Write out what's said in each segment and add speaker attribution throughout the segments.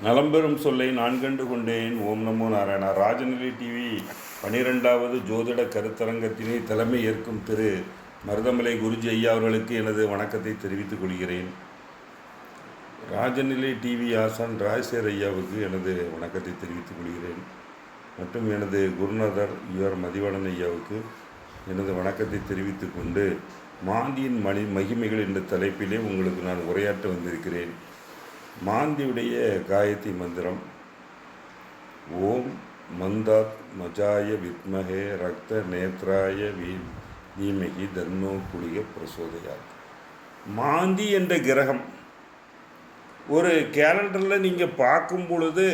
Speaker 1: நலம்பெறும் சொல்லை நான் கண்டு கொண்டேன். ஓம் நமோ நாராயணா. ராஜநிலை டிவி 12வது ஜோதிட கருத்தரங்கத்தினை தலைமை ஏற்கும் திரு மருதமலை குருஜி ஐயா அவர்களுக்கு எனது வணக்கத்தை தெரிவித்துக் கொள்கிறேன். ராஜநிலை டிவி ஆசான் ராஜசேகர் ஐயாவுக்கு எனது வணக்கத்தை தெரிவித்துக் கொள்கிறேன். மற்றும் எனது குருநாதர் யுவர் மதிவாணன் ஐயாவுக்கு எனது வணக்கத்தை தெரிவித்துக் கொண்டு மாந்தியின் மகிமைகள் என்ற தலைப்பிலே உங்களுக்கு நான் உரையாற்ற வந்திருக்கிறேன். மாந்தியுடைய காயத்ரி மந்திரம் ஓம் மந்தாத் மஜாய வித்மஹே ரக்த நேத்ராய தீமகி தன்னோ குளிக பிரசோதயாத். மாந்தி என்ற கிரகம் ஒரு கேலண்டரில் நீங்கள் பார்க்கும் பொழுது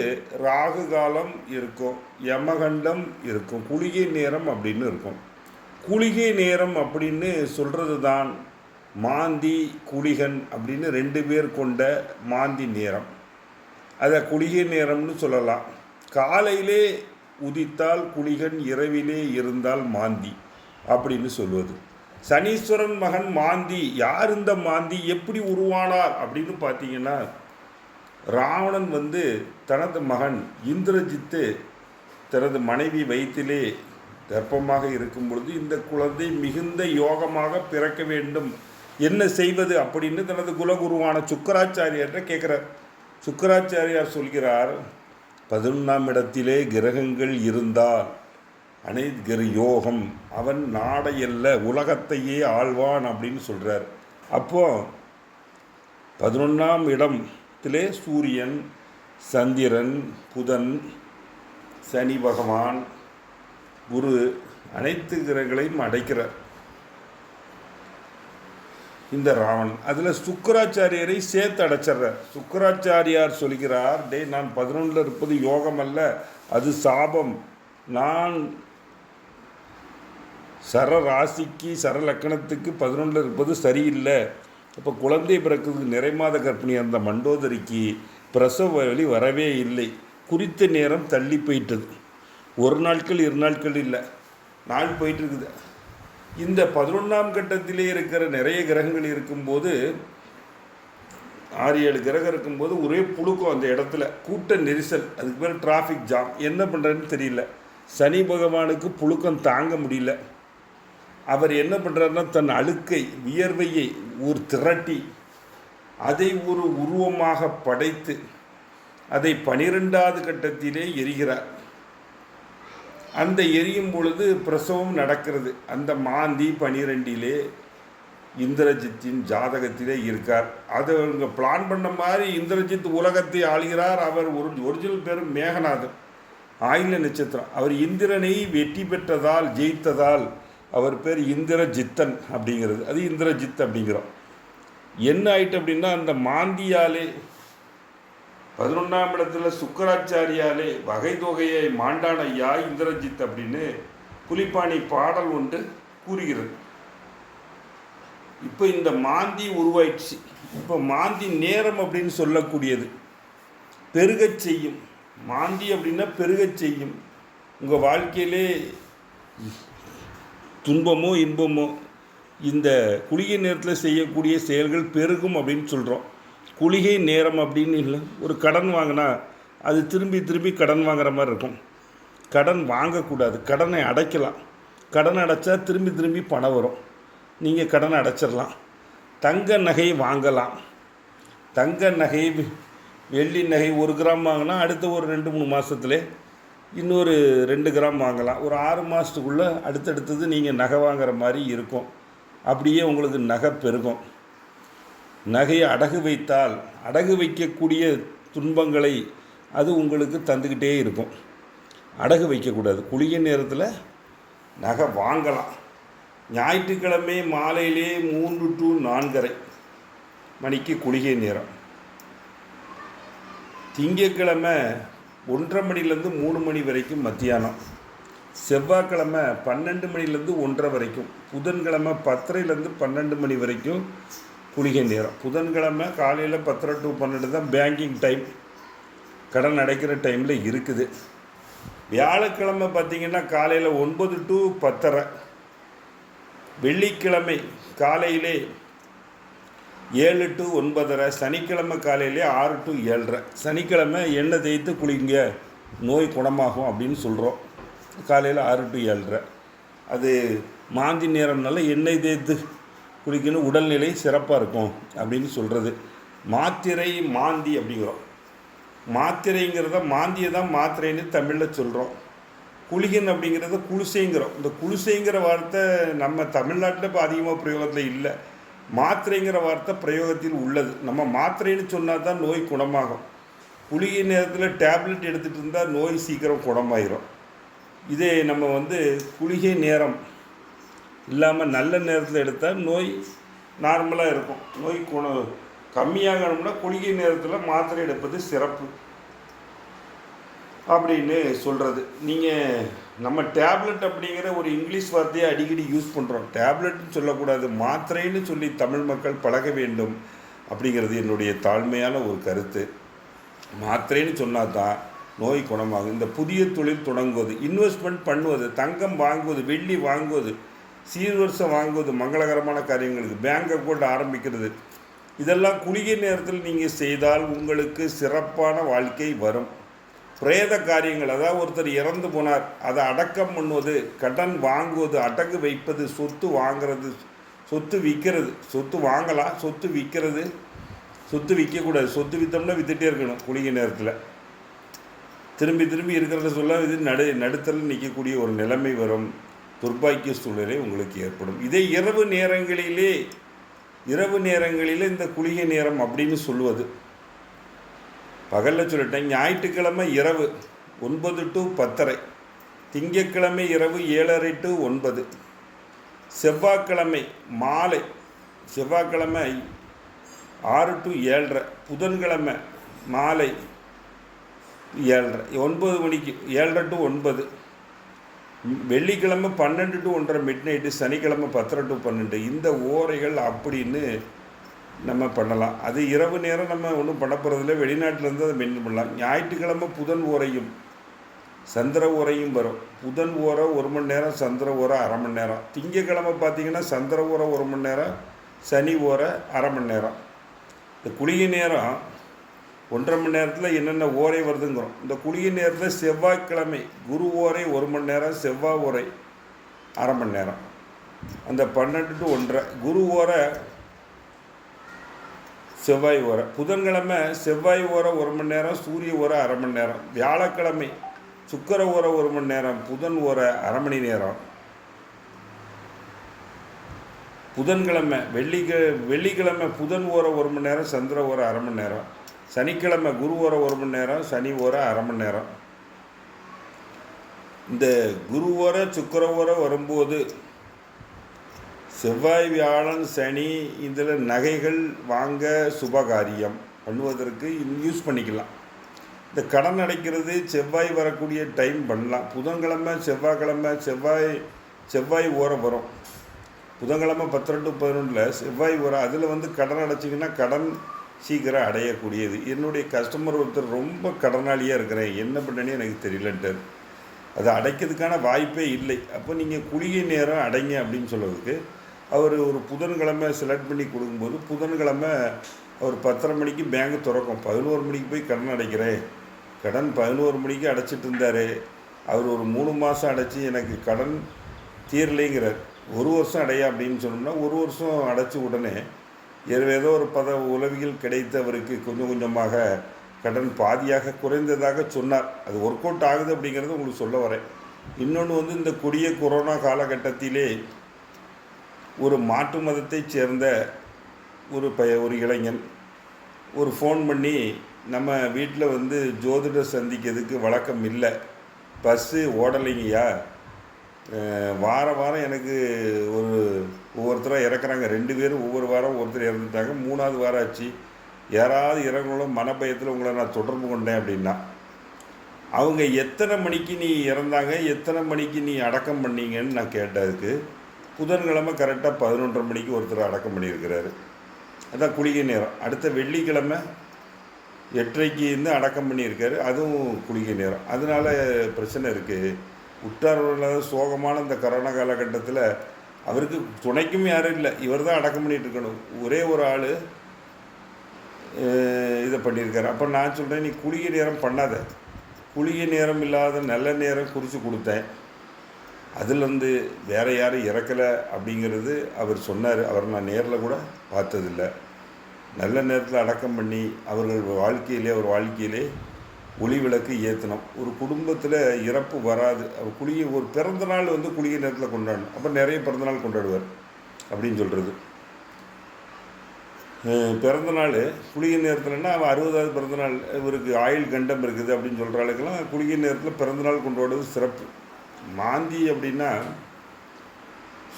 Speaker 1: ராகு காலம் இருக்கும், யமகண்டம் இருக்கும், குளிகை நேரம் அப்படின்னு இருக்கும். குளிகை நேரம் அப்படின்னு சொல்கிறது தான் மாந்தி குளிகன் அப்படின்னு 2 பேர் கொண்ட மாந்தி நேரம். அதை குளிகை நேரம்னு சொல்லலாம். காலையிலே உதித்தால் குளிகன், இரவிலே இருந்தால் மாந்தி அப்படின்னு சொல்வது. சனீஸ்வரன் மகன் மாந்தி. யார் இந்த மாந்தி, எப்படி உருவானார் அப்படின்னு பார்த்தீங்கன்னா, ராவணன் தனது மகன் இந்திரஜித்து தனது மனைவி வயிற்றிலே கர்ப்பமாக இருக்கும் பொழுது இந்த குழந்தை மிகுந்த யோகமாக பிறக்க வேண்டும், என்ன செய்வது அப்படின்னு தனது குலகுருவான சுக்கராச்சாரியார்கிட்ட கேட்குறார். சுக்கராச்சாரியார் சொல்கிறார், 11ஆம் இடத்திலே கிரகங்கள் இருந்தால் அனைத்து யோகம், அவன் நாடையல்ல உலகத்தையே ஆழ்வான் அப்படின்னு சொல்கிறார். அப்போது 11ஆம் இடத்திலே சூரியன், சந்திரன், புதன், சனி பகவான், குரு அனைத்து கிரகங்களையும் அடைக்கிறார் இந்த ராவணன். அதில் சுக்கராச்சாரியரை சேர்த்து அடைச்சிட்றார். சுக்கராச்சாரியார் சொல்கிறார், நான் 11 இருப்பது யோகம் அல்ல, அது சாபம். நான் சர ராசிக்கு சர லக்கணத்துக்கு 11 இருப்பது சரியில்லை. இப்போ குழந்தை பிறக்குது, நிறைமாத கர்ப்பிணி அந்த மண்டோதரிக்கு பிரசவ வலி வரவே இல்லை. குறித்த நேரம் தள்ளி போயிட்டது. 1 நாட்கள் 2 நாட்கள் இல்லை, நாள் போயிட்டுருக்குது. இந்த 11ஆம் கட்டத்திலே இருக்கிற நிறைய கிரகங்கள் இருக்கும்போது, 6-7 கிரகம் இருக்கும்போது ஒரே புழுக்கம் அந்த இடத்துல, கூட்ட நெரிசல், அதுக்கு பேர் டிராஃபிக் ஜாம். என்ன பண்ணுறதுன்னு தெரியல. சனி பகவானுக்கு புழுக்கம் தாங்க முடியல. அவர் என்ன பண்ணுறாருன்னா, தன் அழுக்கை, வியர்வையை ஒரு திரட்டி அதை ஒரு உருவமாக படைத்து அதை 12வது கட்டத்திலே எரிகிறார். அந்த எரியும் பொழுது பிரசவம் நடக்கிறது. அந்த மாந்தி 12லே இந்திரஜித்தின் ஜாதகத்திலே இருக்கார். அதை அவங்க பிளான் பண்ண மாதிரி இந்திரஜித் உலகத்தை ஆளுகிறார். அவர் ஒரு ஒரிஜினல் பேர் மேகநாதன், ஆயில்ய நட்சத்திரம். அவர் இந்திரனை வெற்றி பெற்றதால், ஜெயித்ததால் அவர் பேர் இந்திரஜித்தன் அப்படிங்கிறது. அது இந்திரஜித் அப்படிங்கிறோம். என்ன ஆயிட்டு அப்படின்னா, அந்த மாந்தியாலே 11ஆம் இடத்துல சுக்கராச்சாரியாலே வகை தொகையை மாண்டான் ஐயா இந்திரஜித் அப்படின்னு புலிப்பாணி பாடல் ஒன்று கூறுகிறது. இப்போ இந்த மாந்தி உருவாயிடுச்சு. இப்போ மாந்தி நேரம் அப்படின்னு சொல்லக்கூடியது பெருகச் செய்யும். மாந்தி அப்படின்னா பெருகச் செய்யும். உங்கள் வாழ்க்கையிலே துன்பமோ இன்பமோ இந்த குளிகை நேரத்தில் செய்யக்கூடிய செயல்கள் பெருகும் அப்படின்னு சொல்கிறோம். குளிகை நேரம் அப்படின்னு இல்லை. ஒரு கடன் வாங்கினா அது திரும்பி திரும்பி கடன் வாங்குற மாதிரி இருக்கும். கடன் வாங்கக்கூடாது, கடனை அடைக்கலாம். கடன் அடைச்சா திரும்பி திரும்பி பணம் வரும், நீங்கள் கடனை அடைச்சிடலாம். தங்க நகை வாங்கலாம். தங்க நகை, வெள்ளி நகை 1 கிராம் வாங்கினா அடுத்த ஒரு 2-3 மாதத்துலேயே இன்னொரு 2 கிராம் வாங்கலாம். ஒரு 6 மாதத்துக்குள்ளே அடுத்தடுத்தது நீங்கள் நகை வாங்குற மாதிரி இருக்கும். அப்படியே உங்களுக்கு நகை பெருகும். நகையை அடகு வைத்தால் அடகு வைக்கக்கூடிய துன்பங்களை அது உங்களுக்கு தந்துக்கிட்டே இருக்கும். அடகு வைக்கக்கூடாது. குளிகை நேரத்தில் நகை வாங்கலாம். ஞாயிற்றுக்கிழமை மாலையிலே 3 to 4:30 மணிக்கு குளிகை நேரம். திங்கக்கிழமை 1:30 மணிலேருந்து 3 மணி வரைக்கும் மத்தியானம். செவ்வாய்க்கிழமை 12 மணிலேருந்து 1:30 வரைக்கும். புதன்கிழமை 10:30லேருந்து 12 மணி வரைக்கும் குளிகை நேரம். புதன்கிழமை காலையில் 10:30 to 12 தான் பேங்கிங் டைம், கடன் அடைக்கிற டைமில் இருக்குது. வியாழக்கிழமை பார்த்திங்கன்னா காலையில் 9 to 10:30. வெள்ளிக்கிழமை காலையிலே 7 to 9:30, சனிக்கிழமை காலையிலே 6 to 7:30. சனிக்கிழமை எண்ணெய் தேய்த்து குளிங்க, நோய் குணமாகும் அப்படின்னு சொல்கிறோம். காலையில் 6 to 7:30. அது மாந்தி நேரம்னால எண்ணெய் தேய்த்து குளிக்கணும், உடல்நிலை சிறப்பாக இருக்கும் அப்படின்னு சொல்கிறது. மாத்திரை மாந்தி அப்படிங்கிறோம். மாத்திரைங்கிறத மாந்தியை தான் மாத்திரைன்னு தமிழில் சொல்கிறோம். குளிகன் அப்படிங்கிறத குளிசைங்கிறோம். இந்த குளிசைங்கிற வார்த்தை நம்ம தமிழ்நாட்டில் இப்போ அதிகமாக பிரயோகத்தில் இல்லை. மாத்திரைங்கிற வார்த்தை பிரயோகத்தில் உள்ளது. நம்ம மாத்திரைன்னு சொன்னால் தான் நோய் குணமாகும். குளிகை நேரத்தில் டேப்லெட் எடுத்துகிட்டு இருந்தால் நோய் சீக்கிரம் குணமாயிரும். இதே நம்ம குளிகை நேரம் இல்லாமல் நல்ல நேரத்தில் எடுத்தால் நோய் நார்மலாக இருக்கும். நோய் கம்மியாகணும்னா குளிகை நேரத்தில் மாத்திரை எடுப்பது சிறப்பு அப்படின்னு சொல்கிறது. நீங்கள் நம்ம டேப்லெட் அப்படிங்கிற ஒரு இங்கிலீஷ் வார்த்தையை அடிக்கடி யூஸ் பண்ணுறோம். டேப்லெட்னு சொல்லக்கூடாது, மாத்திரைன்னு சொல்லி தமிழ் மக்கள் பழக வேண்டும் அப்படிங்கிறது என்னுடைய தாழ்மையான ஒரு கருத்து. மாத்திரைன்னு சொன்னால் தான் நோய் குணமாகும். இந்த புதிய தொழில் தொடங்குவது, இன்வெஸ்ட்மெண்ட் பண்ணுவது, தங்கம் வாங்குவது, வெள்ளி வாங்குவது, சீர்வரிசை வாங்குவது, மங்களகரமான காரியங்களுக்கு பேங்க் அக்கௌண்ட் ஆரம்பிக்கிறது, இதெல்லாம் குளிகை நேரத்தில் நீங்கள் செய்தால் உங்களுக்கு சிறப்பான வாழ்க்கை வரும். பிரேத காரியங்கள், அதாவது ஒருத்தர் இறந்து போனார், அதை அடக்கம் பண்ணுவது, கடன் வாங்குவது, அடகு வைப்பது, சொத்து வாங்கிறது, சொத்து விற்கிறது, சொத்து வாங்கலாம், சொத்து விற்கிறது, சொத்து விற்கக்கூடாது. சொத்து விற்றோம்னா விற்றுட்டே இருக்கணும். குளிகை நேரத்தில் திரும்பி திரும்பி இருக்கிறத சொல்ல இது நடுத்தரில் நிற்கக்கூடிய ஒரு நிலைமை வரும். துர்பாக்கிய சூழ்நிலை உங்களுக்கு ஏற்படும். இதே இரவு நேரங்களில் இந்த குளிகை நேரம் அப்படின்னு சொல்லுவது. பகலில் சொல்லிட்டேன். ஞாயிற்றுக்கிழமை இரவு 9 to 10:30, திங்கட்கிழமை இரவு 7:30 to 9, செவ்வாய்க்கிழமை மாலை 6 to 7:30, புதன்கிழமை மாலை 7:30, 9 மணிக்கு 7:30 to 9, வெள்ளிக்கிழமை 12 to 1:30 மிட்நைட்டு, சனிக்கிழமை 10:30 to 12. இந்த ஓரைகள் அப்படின்னு நம்ம பண்ணலாம். அது இரவு நேரம் நம்ம ஒன்றும் பண்ண போகிறதில்ல, வெளிநாட்டிலேருந்து அதை மெயின் பண்ணலாம். ஞாயிற்றுக்கிழமை புதன் ஓரையும் சந்திர ஓரையும் வரும். புதன் ஓரை 1 மணி நேரம், சந்திர ஓரை 1/2 மணி நேரம். திங்கக்கிழமை பார்த்திங்கன்னா சந்திர ஓரை 1 மணி நேரம், சனி ஓரை 1/2 மணி நேரம். இந்த குளிகை நேரம் 1.5 மணி நேரத்தில் என்னென்ன ஓரை வருதுங்கிறோம். இந்த குளிகை நேரத்தில் செவ்வாய்க்கிழமை குரு ஓரை 1 மணி நேரம், செவ்வாய் ஓரை 1/2 மணி நேரம். அந்த 12 to 1:30 குரு ஓரை, செவ்வாய் ஓரை. புதன்கிழமை செவ்வாய் ஓரை 1 மணி நேரம், சூரிய ஓரை 1/2 மணி நேரம். வியாழக்கிழமை சுக்கிர ஓரை 1 மணி நேரம், புதன் ஓரை 1/2 மணி நேரம். புதன்கிழமை வெள்ளிக்கிழமை புதன் ஓரை 1 மணி நேரம், சந்திர ஓரை 1/2 மணி நேரம். சனிக்கிழமை குரு ஓரை 1 மணி நேரம், சனி ஓரை 1/2 மணி நேரம். இந்த குரு ஓரை சுக்கிர ஓரை வரும்போது செவ்வாய் வியாழன் சனி இதில் நகைகள் வாங்க சுபகாரியம் பண்ணுவதற்கு யூஸ் பண்ணிக்கலாம். இந்த கடன் அடைக்கிறது செவ்வாய் வரக்கூடிய டைம் பண்ணலாம். புதன்கிழமை செவ்வாய்க்கிழமை செவ்வாய் ஓரை வரும். புதன்கிழமை 10 to 11 செவ்வாய் ஓரை. அதில் கடன் அடைச்சிங்கன்னா கடன் சீக்கிரம் அடையக்கூடியது. என்னுடைய கஸ்டமர் ஒருத்தர் ரொம்ப கடனாளியாக இருக்கிறேன், என்ன பண்ணேன்னு எனக்கு தெரியலன்ட்டார். அதை அடைக்கிறதுக்கான வாய்ப்பே இல்லை. அப்போ நீங்கள் குளிகை நேரம் அடைங்க அப்படின்னு சொல்கிறதுக்கு அவர் ஒரு புதன்கிழமை செலக்ட் பண்ணி கொடுக்கும்போது, புதன்கிழமை அவர் 10:30 மணிக்கு பேங்க் திறக்கும், 11 மணிக்கு போய் கடன் அடைக்கிறேன். கடன் 11 மணிக்கு அடைச்சிட்டு இருந்தார். அவர் ஒரு 3 மாதம் அடைச்சி எனக்கு கடன் தீரலைங்கிறார். 1 வருஷம் அடையா அப்படின்னு சொன்னோம்னா 1 வருஷம் அடைச்சி உடனே ஏதோ ஒரு உதவிகள் கிடைத்து அவருக்கு கொஞ்சம் கொஞ்சமாக கடன் பாதியாக குறைந்ததாக சொன்னார். அது ஒர்க் அவுட் ஆகுது அப்படிங்கிறது உங்களுக்கு சொல்ல வரேன். இன்னொன்று இந்த கொடிய கொரோனா காலகட்டத்திலே ஒரு மாற்று மதத்தைச் சேர்ந்த ஒரு இளைஞன் ஒரு ஃபோன் பண்ணி, நம்ம வீட்டில் ஜோதிடர் சந்திக்கிறதுக்கு வழக்கம் இல்லை, பஸ்ஸு ஓடலைங்கய்யா, வாரம் எனக்கு ஒவ்வொருத்தராக இறக்குறாங்க, 2 பேரும் ஒவ்வொரு வாரம் ஒருத்தர் இறந்துட்டாங்க, 3ஆவது வாரம் ஆச்சு, யாராவது இறங்கணும் மனப்பயத்தில் உங்களை நான் தொடர்பு கொண்டேன் அப்படின்னா, அவங்க எத்தனை மணிக்கு நீ இறந்தாங்க, எத்தனை மணிக்கு நீ அடக்கம் பண்ணீங்கன்னு நான் கேட்டதுக்கு, புதன்கிழமை கரெக்டாக 11:30 மணிக்கு ஒருத்தர் அடக்கம் பண்ணியிருக்கிறாரு. அதான் குளிகை நேரம். அடுத்த வெள்ளிக்கிழமை 8:30 அடக்கம் பண்ணியிருக்காரு, அதுவும் குளிகை நேரம். அதனால் பிரச்சனை இருக்குது. உற்றார் சோகமான இந்த கரோனா காலகட்டத்தில் அவருக்கு துணைக்கும் யாரும் இல்லை, இவர் தான் அடக்கம் பண்ணிகிட்டு இருக்கணும். ஒரே ஒரு ஆள் இதை பண்ணியிருக்காரு. அப்போ நான் சொல்கிறேன், நீ குளிகை நேரம் பண்ணாத. குளிகை நேரம் இல்லாத நல்ல நேரம் குறித்து கொடுத்தேன். அதுலேருந்து வேறு யாரும் இறக்கலை அப்படிங்கிறது அவர் சொன்னார். அவர் நான் நேரில் கூட பார்த்ததில்லை. நல்ல நேரத்தில் அடக்கம் பண்ணி அவர்கள் வாழ்க்கையிலே ஒளி விளக்கு ஏற்றணும். ஒரு குடும்பத்தில் இறப்பு வராது. அவர் ஒரு பிறந்தநாள் குளிகை நேரத்தில் கொண்டாடணும். அப்புறம் நிறைய பிறந்தநாள் கொண்டாடுவார் அப்படின்னு சொல்கிறது. பிறந்தநாள் குளிகை நேரத்தில்னா அவன் 60வது பிறந்தநாள், இவருக்கு ஆயுள் கண்டம் இருக்குது அப்படின்னு சொல்கிற ஆளுக்கெல்லாம் குளிகை நேரத்தில் பிறந்தநாள் கொண்டாடுவது சிறப்பு. மாந்தி அப்படின்னா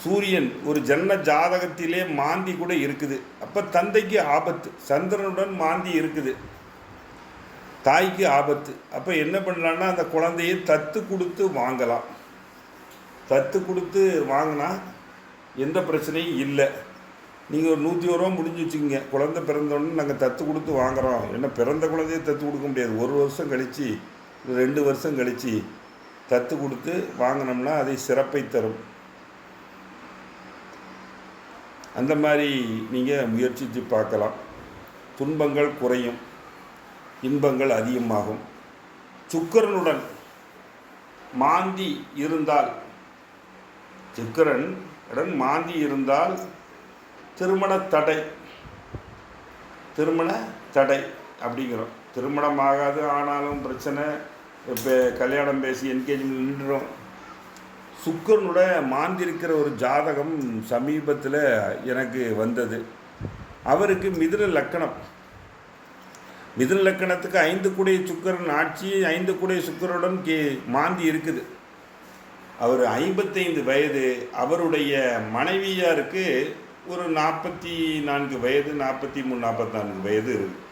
Speaker 1: சூரியன் ஒரு ஜன்ம ஜாதகத்திலே மாந்தி கூட இருக்குது. அப்போ தந்தைக்கு ஆபத்து. சந்திரனுடன் மாந்தி இருக்குது, தாய்க்கு ஆபத்து. அப்போ என்ன பண்ணலான்னா அந்த குழந்தையை தத்து கொடுத்து வாங்கலாம். தத்து கொடுத்து வாங்கினா எந்த பிரச்சனையும் இல்லை. நீங்கள் ஒரு 101 ரூபா முடிஞ்சு வச்சுக்கிங்க. குழந்தை பிறந்தோடனே நாங்கள் தத்து கொடுத்து வாங்குகிறோம். ஏன்னா பிறந்த குழந்தையை தத்து கொடுக்க முடியாது. 1 வருஷம் கழித்து 2 வருஷம் கழித்து தத்து கொடுத்து வாங்கினோம்னா அதை சிறப்பை தரும். அந்த மாதிரி நீங்கள் முயற்சித்து பார்க்கலாம். துன்பங்கள் குறையும், இன்பங்கள் அதிகமாகும். சுக்கிரனுடன் மாந்தி இருந்தால், சுக்கிரனுடன் மாந்தி இருந்தால் திருமண தடை அப்படிங்கிறோம். திருமணம் ஆகாது, ஆனாலும் பிரச்சனை. இப்போ கல்யாணம் பேசி என்கேஜ்மெண்ட் நின்றுடும். சுக்கிரனோட மாந்திருக்கிற ஒரு ஜாதகம் சமீபத்தில் எனக்கு வந்தது. அவருக்கு மிதுன லக்கணம். மிதுன லக்கணத்துக்கு 5 கூடைய சுக்கிரன் ஆட்சி, 5 கூடைய சுக்கிரனுடன் மாந்தி இருக்குது. அவர் 55 வயது. அவருடைய மனைவியாருக்கு ஒரு 44 வயது, 43, 44 வயது இருக்குது.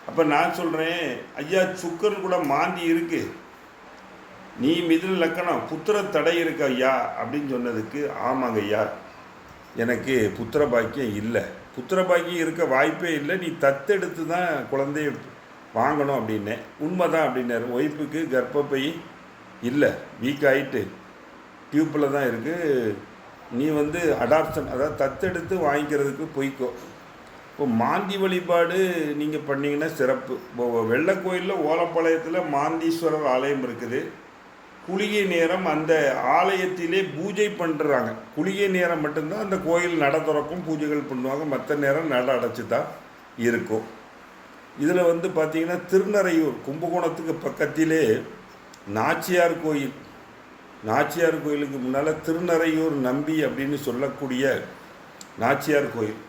Speaker 1: அப்போ நான் சொல்கிறேன், ஐயா சுக்கிரன் கூட மாந்தி இருக்குது, நீ மிதுன லக்கணம், புத்திர தடை இருக்கு ஐயா அப்படின்னு சொன்னதுக்கு, ஆமாங்க ஐயா எனக்கு புத்திர பாக்கியம் இல்லை, புத்திர பாக்கியம் இருக்க வாய்ப்பே இல்லை, நீ தத்தெடுத்து தான் குழந்தைய வாங்கணும் அப்படின்னேன். உண்மைதான் அப்படின்னாரு. ஒய்ஃபுக்கு கர்ப்பப்பை இல்லை, வீக் ஆகிட்டு டியூப்பில் தான் இருக்குது, நீ அடாப்ஷன், அதாவது தத்தெடுத்து வாங்கிக்கிறதுக்கு போய்க்கோ. இப்போ மாந்தி வழிபாடு நீங்கள் பண்ணிங்கன்னா சிறப்பு. இப்போ வெள்ளை கோயிலில் ஓலப்பாளையத்தில் மாந்தீஸ்வரர் ஆலயம் இருக்குது. குளிகை நேரம் அந்த ஆலயத்திலே பூஜை பண்ணுறாங்க. குளிகை நேரம் மட்டும்தான் அந்த கோயில் நட திறக்கும், பூஜைகள் பண்ணுவாங்க. மற்ற நேரம் நட அடைச்சி தான் இருக்கும். இதில் பார்த்திங்கன்னா திருநறையூர், கும்பகோணத்துக்கு பக்கத்திலே நாச்சியார் கோயில். நாச்சியார் கோயிலுக்கு முன்னால் திருநறையூர் நம்பி அப்படின்னு சொல்லக்கூடிய நாச்சியார் கோயில்.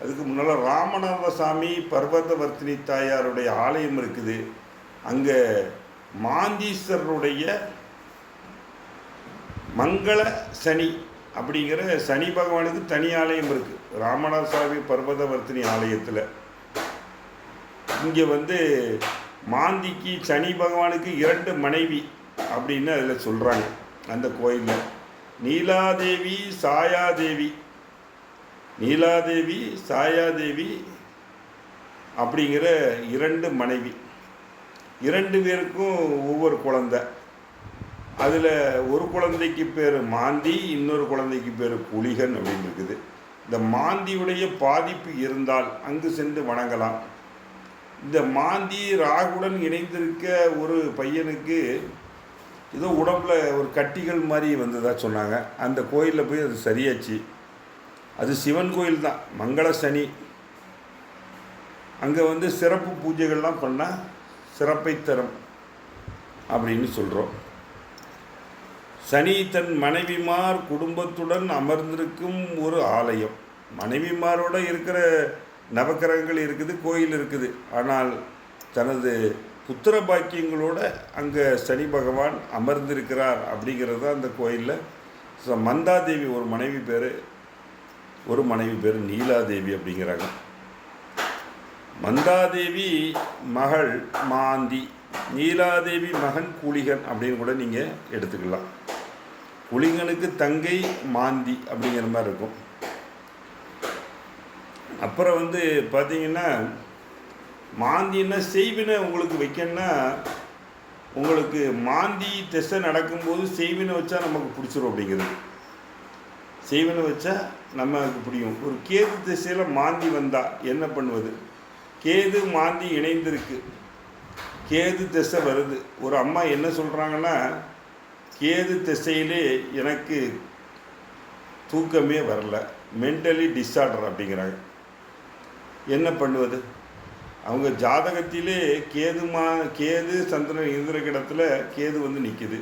Speaker 1: அதுக்கு முன்னால் ராமநாதசாமி பர்வதவர்த்தினி தாயாருடைய ஆலயம் இருக்குது. அங்கே மாந்தீஸ்வரருடைய மங்கள சனி அப்படிங்கிற சனி பகவானுக்கு தனி ஆலயம் இருக்குது. ராமநாதசாமி பர்வதவர்த்தினி ஆலயத்தில் இங்கே மாந்திக்கு சனி பகவானுக்கு 2 மனைவி அப்படின்னு அதில் சொல்கிறாங்க. அந்த கோயிலில் நீலாதேவி சாயாதேவி அப்படிங்கிற 2 மனைவி, 2 பேருக்கும் ஒவ்வொரு குழந்தை. அதில் ஒரு குழந்தைக்கு பேர் மாந்தி, இன்னொரு குழந்தைக்கு பேர் குளிகன் அப்படின்னு இருக்குது. இந்த மாந்தியுடைய பாதிப்பு இருந்தால் அங்கு சென்று வணங்கலாம். இந்த மாந்தி ராகுடன் இணைந்திருக்க ஒரு பையனுக்கு ஏதோ உடம்புல ஒரு கட்டிகள் மாதிரி வந்ததாக சொன்னாங்க. அந்த கோயிலில் போய் அது சரியாச்சு. அது சிவன் கோயில் தான், மங்கள சனி. அங்கே சிறப்பு பூஜைகள்லாம் பண்ணால் சிறப்பை தரும் அப்படின்னு சொல்கிறோம். சனி தன் மனைவிமார் குடும்பத்துடன் அமர்ந்திருக்கும் ஒரு ஆலயம். மனைவிமாரோடு இருக்கிற நவக்கிரகங்கள் இருக்குது, கோயில் இருக்குது. ஆனால் தனது புத்திர பாக்கியங்களோட அங்கே சனி பகவான் அமர்ந்திருக்கிறார் அப்படிங்கிறது தான் அந்த கோயிலில். மந்தாதேவி ஒரு மனைவி பேர் நீலாதேவி அப்படிங்கிறாங்க. மந்தாதேவி மகள் மாந்தி, நீலாதேவி மகன் குளிகன் அப்படின்னு கூட நீங்கள் எடுத்துக்கலாம். குளிகனுக்கு தங்கை மாந்தி அப்படிங்கிற மாதிரி இருக்கும். அப்புறம் பார்த்தீங்கன்னா மாந்தின்னா செய்வினை உங்களுக்கு வைக்கணும்னா, உங்களுக்கு மாந்தி திசை நடக்கும்போது செய்வினை வச்சா நமக்கு பிடிச்சிரும் அப்படிங்கிறது. செய்வினை வச்சா நமக்கு பிடிக்கும். ஒரு கேது திசையில் மாந்தி வந்தால் என்ன பண்ணுவது? கேது மாந்தி இணைந்திருக்கு, கேது திசை வருது. ஒரு அம்மா என்ன சொல்கிறாங்கன்னா, கேது திசையிலே எனக்கு தூக்கமே வரல, மென்டலி டிஸார்டர் அப்படிங்கிறாங்க. என்ன பண்ணுவது? அவங்க ஜாதகத்திலே கேது சந்திரன் இருக்கிற இடத்துல கேது வந்து நிற்குது,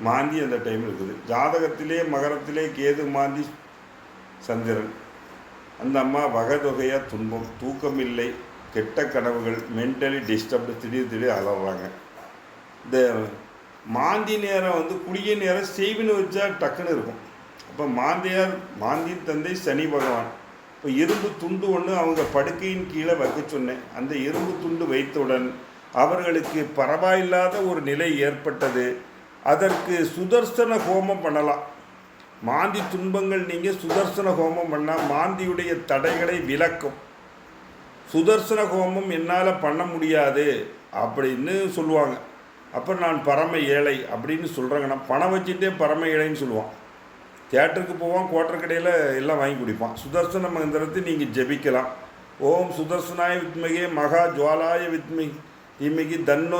Speaker 1: மாந்தி அந்த டைம் இருக்குது. ஜாதகத்திலே மகரத்திலே கேது மாந்தி சந்திரன். அந்த அம்மா வகைதொகையாக துன்பம், தூக்கம் இல்லை, கெட்ட கனவுகள், மென்டலி டிஸ்டர்ப்டு, திடீர் அலறாங்க. இந்த மாந்தி நேரம் வந்து குளிய நேரம் செய்வின்னு வச்சா டக்குன்னு இருக்கும். அப்போ மாந்தி தந்தை சனி பகவான். இப்போ இரும்பு துண்டு ஒன்று அவங்க படுக்கையின் கீழே வைக்க சொன்னேன். அந்த இரும்பு துண்டு வைத்தவுடன் அவர்களுக்கு பரவாயில்லாத ஒரு நிலை ஏற்பட்டது. அதற்கு சுதர்சன ஹோமம் பண்ணலாம். மாந்தி துன்பங்கள் நீங்கள் சுதர்சன ஹோமம் பண்ணால் மாந்தியுடைய தடைகளை விலக்கும். சுதர்சன ஹோமம் என்னால் பண்ண முடியாது அப்படின்னு சொல்லுவாங்க. அப்போ நான் பரம ஏழை அப்படின்னு சொல்கிறாங்கன்னா, பணம் வச்சுட்டே பரம ஏழைன்னு சொல்லுவான். தியேட்டருக்கு போவான், கோட்டர் கடையில் எல்லாம் வாங்கி குடிப்பான். சுதர்சன மந்திரத்தை நீங்கள் ஜெபிக்கலாம். ஓம் சுதர்சனாய வித்மகே மகா ஜுவாலாய வித்மகி தன்னோ